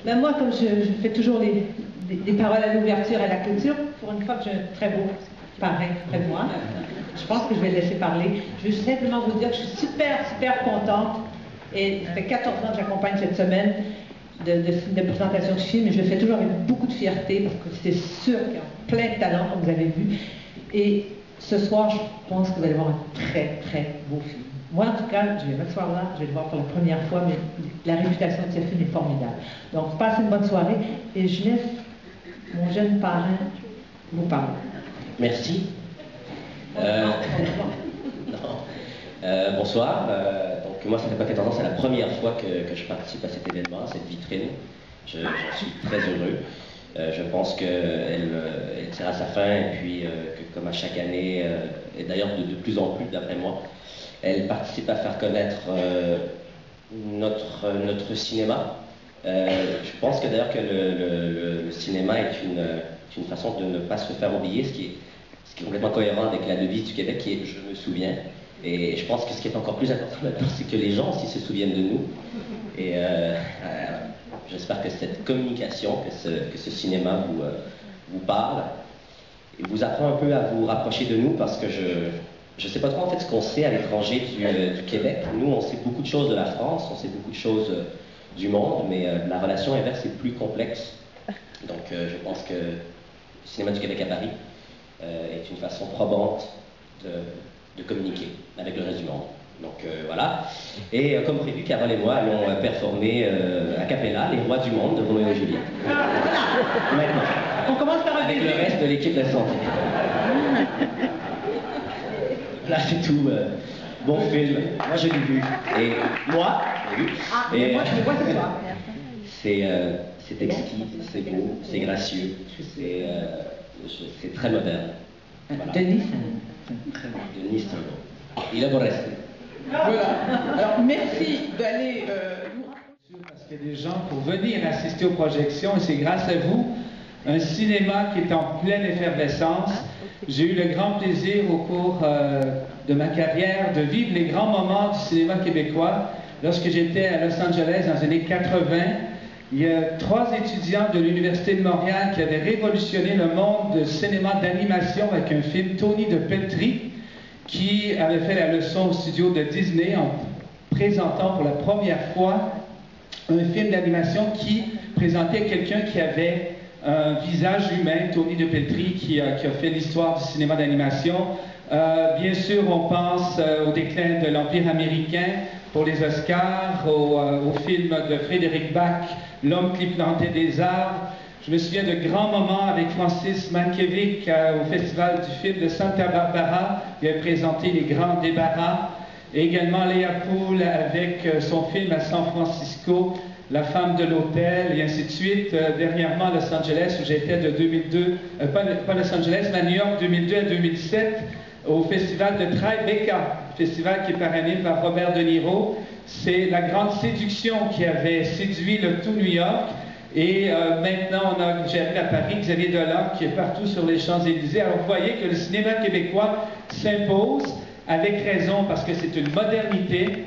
Ben moi, comme je fais toujours des paroles à l'ouverture et à la clôture, pour une fois que j'ai un très beau parrain près de moi, je pense que je vais laisser parler. Je veux simplement vous dire que je suis super, super contente. Et ça fait 14 ans que j'accompagne cette semaine de présentation de films, et je le fais toujours avec beaucoup de fierté, parce que c'est sûr qu'il y a plein de talents, comme vous avez vu. Et ce soir, je pense que vous allez voir un très, très beau film. Moi, en tout cas, je vais m'asseoir là, je vais le voir pour la première fois, mais la réputation de ce film est formidable. Donc, passez une bonne soirée, et je laisse mon jeune parrain vous parler. Merci. Bonsoir. Donc moi, ça fait pas 14 ans, c'est la première fois que je participe à cet événement, à cette vitrine. Je suis très heureux. Je pense qu'elle tire à sa fin, et puis que comme à chaque année, et d'ailleurs de plus en plus d'après moi, elle participe à faire connaître notre cinéma. Je pense que d'ailleurs que le cinéma est une façon de ne pas se faire oublier, ce qui est complètement cohérent avec la devise du Québec qui est « Je me souviens ». Et je pense que ce qui est encore plus important maintenant, c'est que les gens aussi se souviennent de nous. Et j'espère que cette communication, que ce cinéma vous parle, et vous apprend un peu à vous rapprocher de nous, parce que je ne sais pas trop en fait ce qu'on sait à l'étranger du Québec. Nous, on sait beaucoup de choses de la France, on sait beaucoup de choses du monde, mais la relation inverse est plus complexe. Donc je pense que le cinéma du Québec à Paris est une façon probante de communiquer avec le reste du monde. Donc voilà. Et comme prévu, Carole et moi allons performer a cappella Les Rois du Monde de Roméo et Juliette. Maintenant. On commence par un avec le reste de l'équipe de santé. Là, c'est tout. Bon film. Moi, je l'ai vu. Et moi, j'ai vu. Et moi, je le vois ce soir. C'est exquis, c'est beau, c'est gracieux, c'est très moderne. Voilà. Denis, Denis, c'est un bon. Il a beau rester. Voilà. Alors, merci d'aller parce qu'il y a des gens pour venir assister aux projections, et c'est grâce à vous, un cinéma qui est en pleine effervescence. J'ai eu le grand plaisir au cours de ma carrière de vivre les grands moments du cinéma québécois. Lorsque j'étais à Los Angeles dans les années 80, il y a 3 étudiants de l'Université de Montréal qui avaient révolutionné le monde du cinéma d'animation avec un film, Tony de Peltry, qui avait fait la leçon au studio de Disney en présentant pour la première fois un film d'animation qui présentait quelqu'un qui avait un visage humain, Tony de Peltry, qui a fait l'histoire du cinéma d'animation. Bien sûr, on pense au déclin de l'Empire américain pour les Oscars, au film de Frédéric Bach, L'homme qui plantait des arbres. Je me souviens de grands moments avec Francis Mankiewicz au Festival du film de Santa Barbara. Il a présenté Les Grands Débarras. Et également Léa Poul avec son film à San Francisco, La femme de l'hôtel, et ainsi de suite. Dernièrement, Los Angeles, où j'étais de 2002, pas Los Angeles, mais à New York, 2002 à 2007, au festival de Tribeca, festival qui est parrainé par Robert De Niro. C'est La Grande Séduction qui avait séduit le tout New York. Et maintenant, j'ai appris à Paris Xavier Dolan qui est partout sur les Champs-Élysées. Alors vous voyez que le cinéma québécois s'impose, avec raison, parce que c'est une modernité.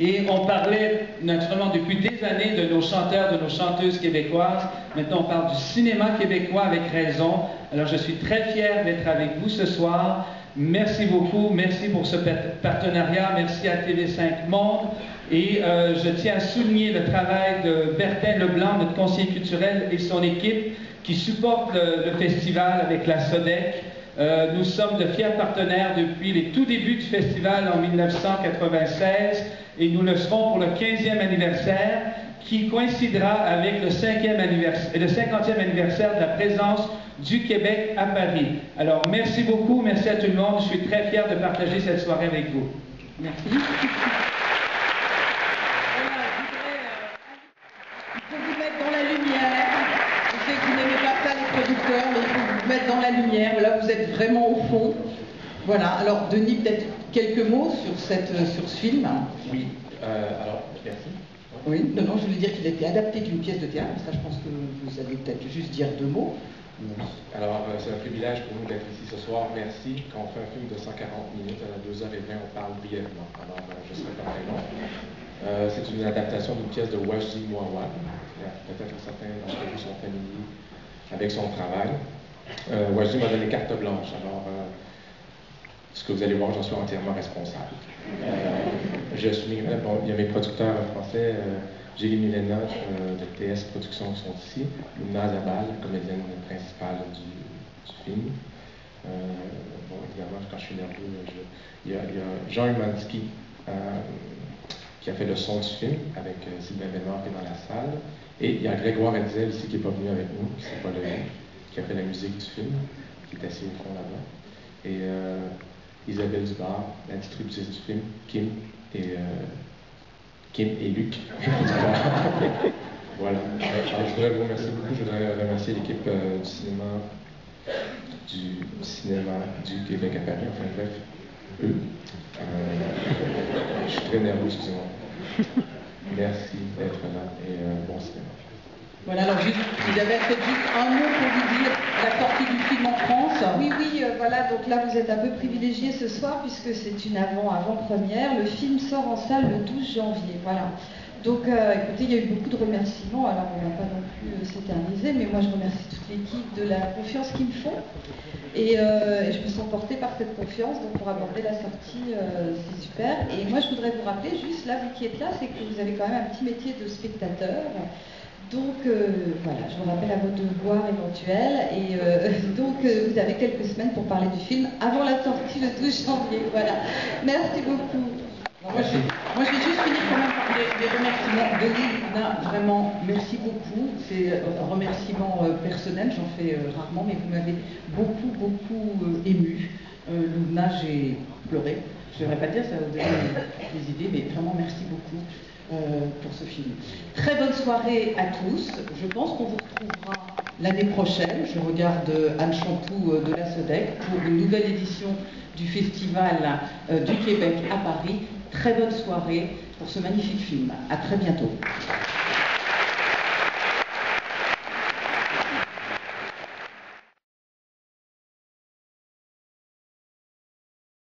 Et on parlait naturellement depuis des années de nos chanteurs, de nos chanteuses québécoises. Maintenant, on parle du cinéma québécois avec raison. Alors je suis très fier d'être avec vous ce soir. Merci beaucoup, merci pour ce partenariat, merci à TV5 Monde. Et je tiens à souligner le travail de Bertin Leblanc, notre conseiller culturel, et son équipe qui supportent le festival avec la SODEC. Nous sommes de fiers partenaires depuis les tout débuts du festival en 1996 et nous le serons pour le 15e anniversaire qui coïncidera avec le 50e anniversaire de la présence du Québec à Paris. Alors merci beaucoup, merci à tout le monde. Je suis très fier de partager cette soirée avec vous. merci. Il faut vous mettre dans la lumière. Je sais que vous n'aimez pas ça, les producteurs, mais il faut vous mettre dans la lumière. Là, vous êtes vraiment au fond. Voilà. Alors, Denis, peut-être quelques mots sur ce film. Oui. Alors, merci. Oui. Non, je voulais dire qu'il a été adapté d'une pièce de théâtre. Ça, je pense que vous allez peut-être juste dire 2 mots. Oui. Alors, c'est un privilège pour nous d'être ici ce soir. Merci. Quand on fait un film de 140 minutes, à 2h20, on parle brièvement. Alors, je serai pas très long. C'est c'est une adaptation d'une pièce de Wajdi Mouawad. Peut-être certains d'entre vous sont familiers avec son travail. Wajdi m'a donné carte blanche, alors ce que vous allez voir, j'en suis entièrement responsable. Je suis, bon, il y a mes producteurs français, Gélie Milena de TS Productions qui sont ici, Luna Zabal, la comédienne principale du film. Bon, évidemment, quand je suis nerveux, il y a Jean Humansky qui a fait le son du film avec Sylvain Bénard qui est dans la salle. Et il y a Grégoire Hetzel ici qui n'est pas venu avec nous, qui s'est pas levé, qui a fait la musique du film, qui est assis au fond là-bas. Et Isabelle Dubar, la distributrice du film, Kim et Luc. Voilà. Alors, je voudrais vous remercier beaucoup. Je voudrais remercier l'équipe du cinéma du Québec à Paris, enfin bref, eux. Je suis très nerveux, excusez-moi. Merci d'être là et bon cinéma. Voilà, alors juste, vous avez peut-être juste un mot pour vous dire la sortie du film en France. Oui, voilà, donc là vous êtes un peu privilégiés ce soir puisque c'est une avant-première. Le film sort en salle le 12 janvier, voilà. Donc écoutez, il y a eu beaucoup de remerciements, alors on ne va pas non plus s'éterniser, mais moi je remercie toute l'équipe de la confiance qu'ils me font. Et je me sens portée par cette confiance, donc pour aborder la sortie, c'est super. Et moi je voudrais vous rappeler, juste là, vous qui êtes là, c'est que vous avez quand même un petit métier de spectateur. Donc voilà, je vous rappelle à votre devoir éventuel. Et donc vous avez quelques semaines pour parler du film avant la sortie le 12 janvier. Voilà. Merci beaucoup. Moi je vais juste finir quand même par des remerciements. Denis, Luna, vraiment, merci beaucoup. C'est un remerciement personnel, j'en fais rarement, mais vous m'avez beaucoup ému. Luna, j'ai pleuré. Je ne devrais pas dire, ça va vous donner des idées, mais vraiment merci beaucoup pour ce film. Très bonne soirée à tous. Je pense qu'on vous retrouvera l'année prochaine. Je regarde Anne Chantou de la SODEC pour une nouvelle édition du Festival du Québec à Paris. Très bonne soirée pour ce magnifique film. À très bientôt.